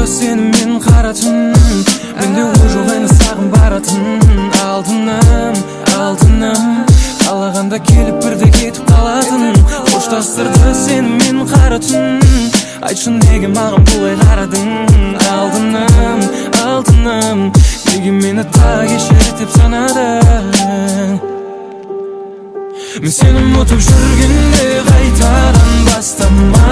seni men qaratın. Mende ujuk ayna sağın baratın. Altınım Qalaganda kelip birde ketip qaladın. Hoştastırdı seni men qaratın. Aytşın nege mağın bulay qaradın. Altınım Nege meni ta geçirtip sanadın. Men seni unutup жүргенде qaytadan bastama.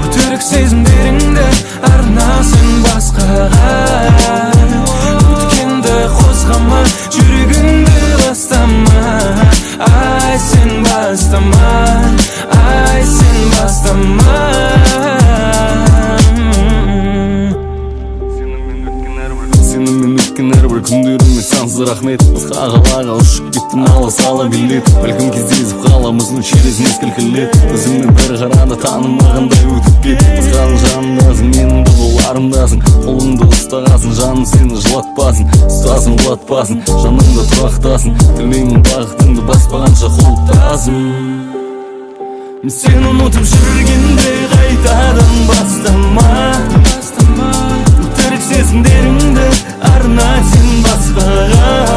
Ötürük sezimlerimde arna sen baskaga. Ötkende qozgama жүрегіңді bastama. Ay sen bastama. Ay sen bastama. Әрбір күндеріме сансыз рахмет. Басқа қалаға ұшып кеттім ала сала билет. Бәлкім кездесіп қаламыздың через несколько лет. Өзіңмен бір қарада танымағандай өтіп кет. Басқаның жанындасың, менің де боларымдасың. Қолыңды ұстағасың, жаның сені жылатпасын. Ұстасын, құлатпасын, жаныңда тұрақтасын. Тілмеймін бақытыңды баспағанша құлыптасын. Мен сені ұмытып жүргенде қайтадан бастама. Өтірік сезімдеріңді арна сен басқаға.